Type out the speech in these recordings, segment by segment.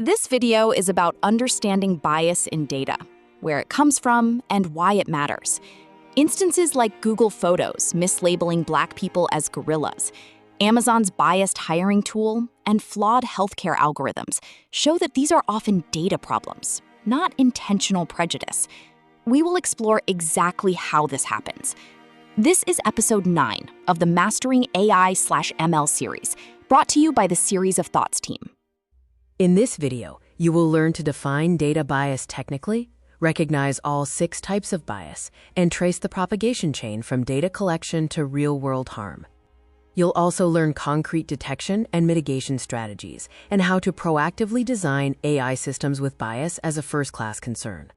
This video is about understanding bias in data, where it comes from and why it matters. Instances like Google Photos mislabeling Black people as gorillas, Amazon's biased hiring tool, and flawed healthcare algorithms show that these are often data problems, not intentional prejudice. We will explore exactly how this happens. This is episode 9 of the Mastering AI/ML series, brought to you by the Series of Thoughts team. In this video, you will learn to define data bias technically, recognize all 6 types of bias, and trace the propagation chain from data collection to real-world harm. You'll also learn concrete detection and mitigation strategies and how to proactively design AI systems with bias as a first-class concern.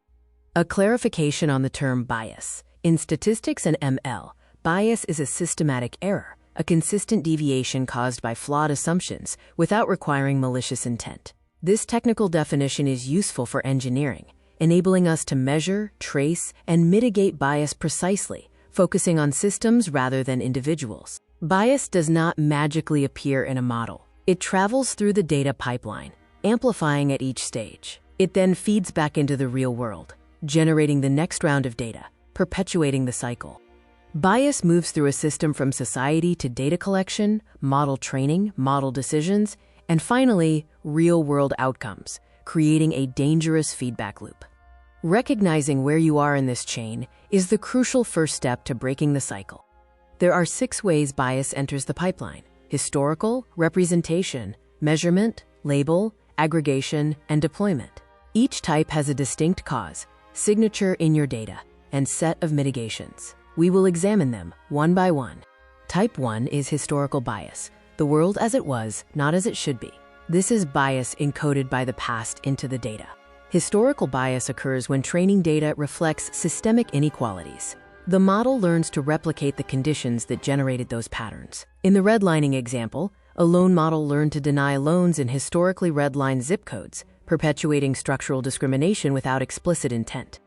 A clarification on the term bias. In statistics and ML, bias is a systematic error, a consistent deviation caused by flawed assumptions without requiring malicious intent. This technical definition is useful for engineering, enabling us to measure, trace, and mitigate bias precisely, focusing on systems rather than individuals. Bias does not magically appear in a model. It travels through the data pipeline, amplifying at each stage. It then feeds back into the real world, generating the next round of data, perpetuating the cycle. Bias moves through a system from society to data collection, model training, model decisions, and finally, real-world outcomes, creating a dangerous feedback loop. Recognizing where you are in this chain is the crucial first step to breaking the cycle. There are 6 ways bias enters the pipeline: historical, representation, measurement, label, aggregation, and deployment. Each type has a distinct cause, signature in your data, and set of mitigations. We will examine them one by one. Type 1 is historical bias, the world as it was, not as it should be. This is bias encoded by the past into the data. Historical bias occurs when training data reflects systemic inequalities. The model learns to replicate the conditions that generated those patterns. In the redlining example, a loan model learned to deny loans in historically redlined zip codes, perpetuating structural discrimination without explicit intent.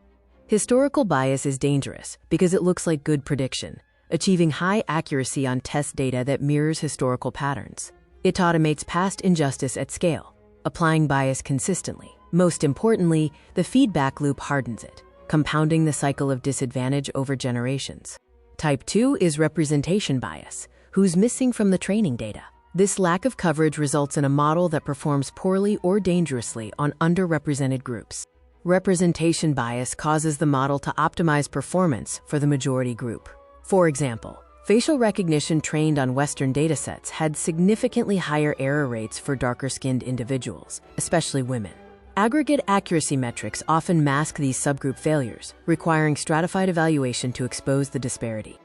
Historical bias is dangerous because it looks like good prediction, achieving high accuracy on test data that mirrors historical patterns. It automates past injustice at scale, applying bias consistently. Most importantly, the feedback loop hardens it, compounding the cycle of disadvantage over generations. Type 2 is representation bias, who's missing from the training data. This lack of coverage results in a model that performs poorly or dangerously on underrepresented groups. Representation bias causes the model to optimize performance for the majority group. For example, facial recognition trained on Western datasets had significantly higher error rates for darker-skinned individuals, especially women. Aggregate accuracy metrics often mask these subgroup failures, requiring stratified evaluation to expose the disparity.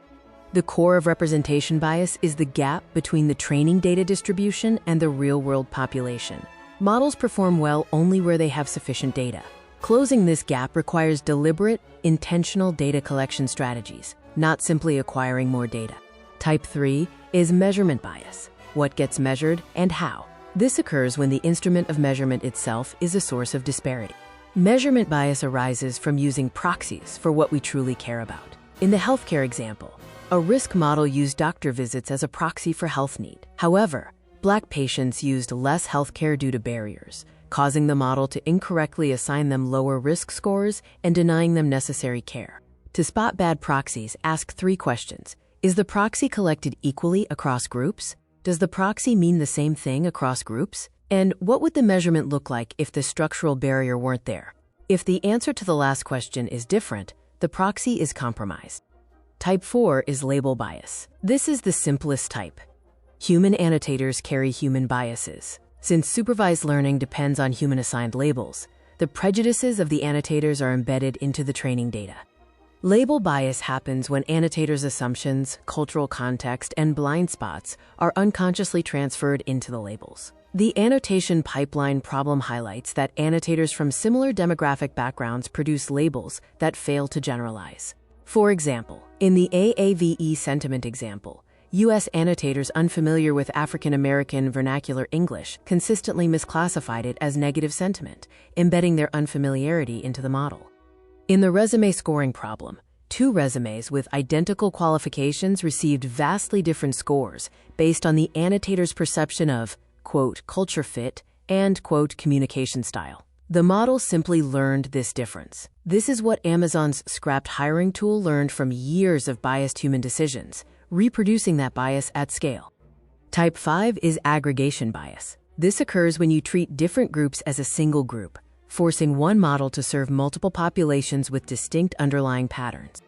The core of representation bias is the gap between the training data distribution and the real-world population. Models perform well only where they have sufficient data. Closing this gap requires deliberate, intentional data collection strategies, not simply acquiring more data. Type 3 is measurement bias, what gets measured and how. This occurs when the instrument of measurement itself is a source of disparity. Measurement bias arises from using proxies for what we truly care about. In the healthcare example, a risk model used doctor visits as a proxy for health need. However, Black patients used less healthcare due to barriers, causing the model to incorrectly assign them lower risk scores and denying them necessary care. To spot bad proxies, ask 3 questions. Is the proxy collected equally across groups? Does the proxy mean the same thing across groups? And what would the measurement look like if the structural barrier weren't there? If the answer to the last question is different, the proxy is compromised. Type 4 is label bias. This is the simplest type. Human annotators carry human biases. Since supervised learning depends on human-assigned labels, the prejudices of the annotators are embedded into the training data. Label bias happens when annotators' assumptions, cultural context, and blind spots are unconsciously transferred into the labels. The annotation pipeline problem highlights that annotators from similar demographic backgrounds produce labels that fail to generalize. For example, in the AAVE sentiment example, U.S. annotators unfamiliar with African American vernacular English consistently misclassified it as negative sentiment, embedding their unfamiliarity into the model. In the resume scoring problem, 2 resumes with identical qualifications received vastly different scores based on the annotator's perception of, quote, culture fit and, quote, communication style. The model simply learned this difference. This is what Amazon's scrapped hiring tool learned from years of biased human decisions, reproducing that bias at scale. Type 5 is aggregation bias. This occurs when you treat different groups as a single group, forcing one model to serve multiple populations with distinct underlying patterns.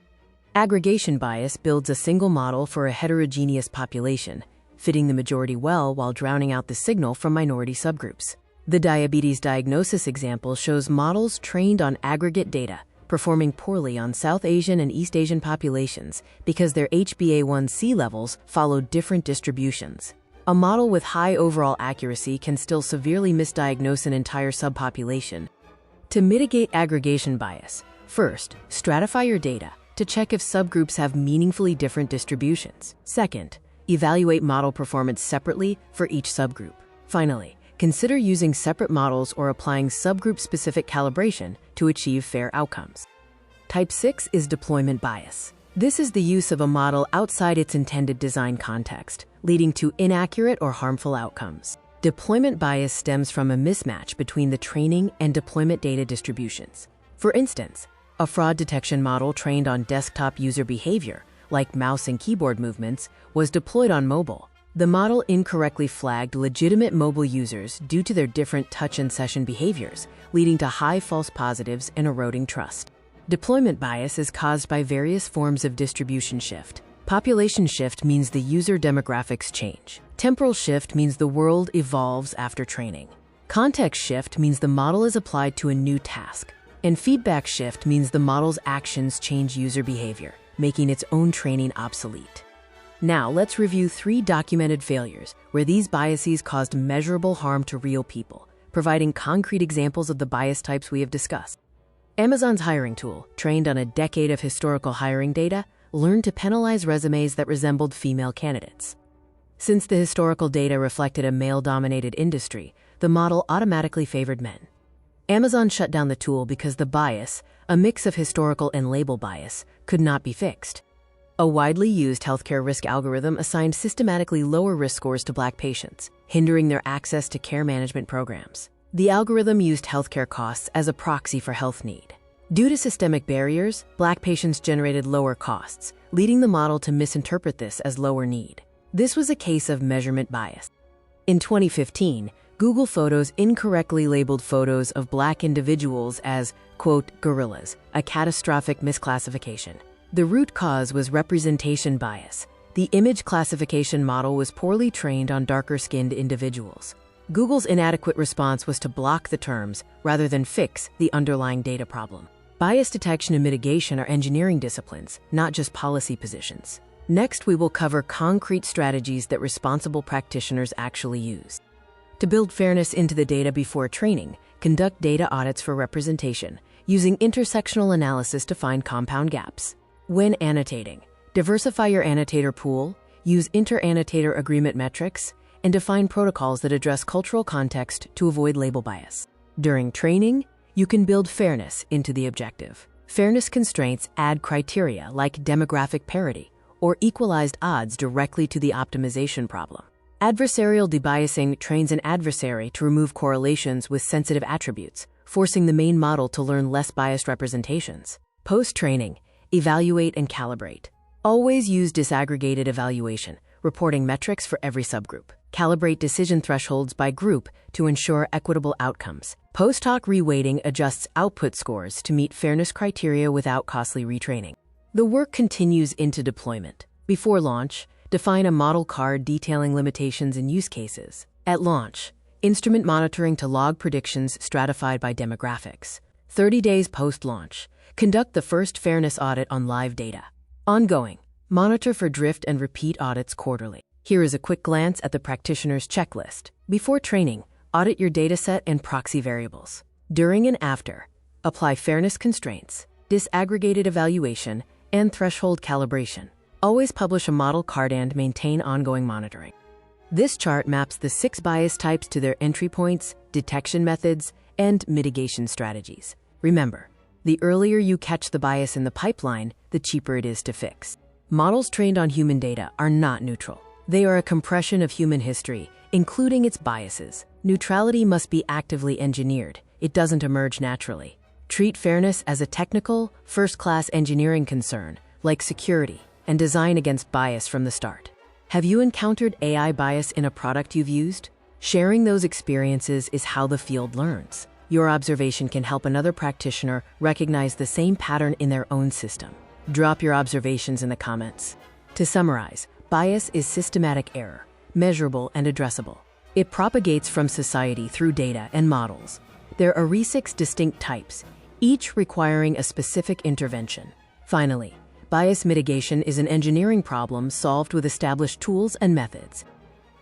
Aggregation bias builds a single model for a heterogeneous population, fitting the majority well while drowning out the signal from minority subgroups. The diabetes diagnosis example shows models trained on aggregate data performing poorly on South Asian and East Asian populations because their HbA1c levels followed different distributions. A model with high overall accuracy can still severely misdiagnose an entire subpopulation. To mitigate aggregation bias, first, stratify your data to check if subgroups have meaningfully different distributions. Second, evaluate model performance separately for each subgroup. Finally, consider using separate models or applying subgroup-specific calibration to achieve fair outcomes. Type 6 is deployment bias. This is the use of a model outside its intended design context, leading to inaccurate or harmful outcomes. Deployment bias stems from a mismatch between the training and deployment data distributions. For instance, a fraud detection model trained on desktop user behavior, like mouse and keyboard movements, was deployed on mobile. The model incorrectly flagged legitimate mobile users due to their different touch and session behaviors, leading to high false positives and eroding trust. Deployment bias is caused by various forms of distribution shift. Population shift means the user demographics change. Temporal shift means the world evolves after training. Context shift means the model is applied to a new task. And feedback shift means the model's actions change user behavior, making its own training obsolete. Now, let's review 3 documented failures where these biases caused measurable harm to real people, providing concrete examples of the bias types we have discussed. Amazon's hiring tool, trained on a decade of historical hiring data, learned to penalize resumes that resembled female candidates. Since the historical data reflected a male-dominated industry, the model automatically favored men. Amazon shut down the tool because the bias, a mix of historical and label bias, could not be fixed. A widely used healthcare risk algorithm assigned systematically lower risk scores to Black patients, hindering their access to care management programs. The algorithm used healthcare costs as a proxy for health need. Due to systemic barriers, Black patients generated lower costs, leading the model to misinterpret this as lower need. This was a case of measurement bias. In 2015, Google Photos incorrectly labeled photos of Black individuals as, quote, gorillas, a catastrophic misclassification. The root cause was representation bias. The image classification model was poorly trained on darker-skinned individuals. Google's inadequate response was to block the terms rather than fix the underlying data problem. Bias detection and mitigation are engineering disciplines, not just policy positions. Next, we will cover concrete strategies that responsible practitioners actually use. To build fairness into the data before training, conduct data audits for representation, using intersectional analysis to find compound gaps. When annotating, diversify your annotator pool, use inter-annotator agreement metrics, and define protocols that address cultural context to avoid label bias. During training, you can build fairness into the objective. Fairness constraints add criteria like demographic parity or equalized odds directly to the optimization problem. Adversarial debiasing trains an adversary to remove correlations with sensitive attributes, forcing the main model to learn less biased representations. Post-training, evaluate and calibrate. Always use disaggregated evaluation, reporting metrics for every subgroup. Calibrate decision thresholds by group to ensure equitable outcomes. Post-hoc reweighting adjusts output scores to meet fairness criteria without costly retraining. The work continues into deployment. Before launch, define a model card detailing limitations and use cases. At launch, instrument monitoring to log predictions stratified by demographics. 30 days post-launch, conduct the first fairness audit on live data. Ongoing, monitor for drift and repeat audits quarterly. Here is a quick glance at the practitioner's checklist. Before training, audit your dataset and proxy variables. During and after, apply fairness constraints, disaggregated evaluation, and threshold calibration. Always publish a model card and maintain ongoing monitoring. This chart maps the 6 bias types to their entry points, detection methods, and mitigation strategies. Remember, the earlier you catch the bias in the pipeline, the cheaper it is to fix. Models trained on human data are not neutral. They are a compression of human history, including its biases. Neutrality must be actively engineered. It doesn't emerge naturally. Treat fairness as a technical, first-class engineering concern, like security, and design against bias from the start. Have you encountered AI bias in a product you've used? Sharing those experiences is how the field learns. Your observation can help another practitioner recognize the same pattern in their own system. Drop your observations in the comments. To summarize, bias is systematic error, measurable and addressable. It propagates from society through data and models. There are 6 distinct types, each requiring a specific intervention. Finally, bias mitigation is an engineering problem solved with established tools and methods.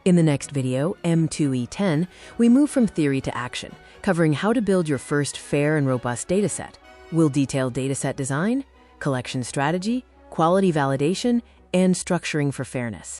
In the next video, M2E10, we move from theory to action, covering how to build your first fair and robust dataset. We'll detail dataset design, collection strategy, quality validation, and structuring for fairness.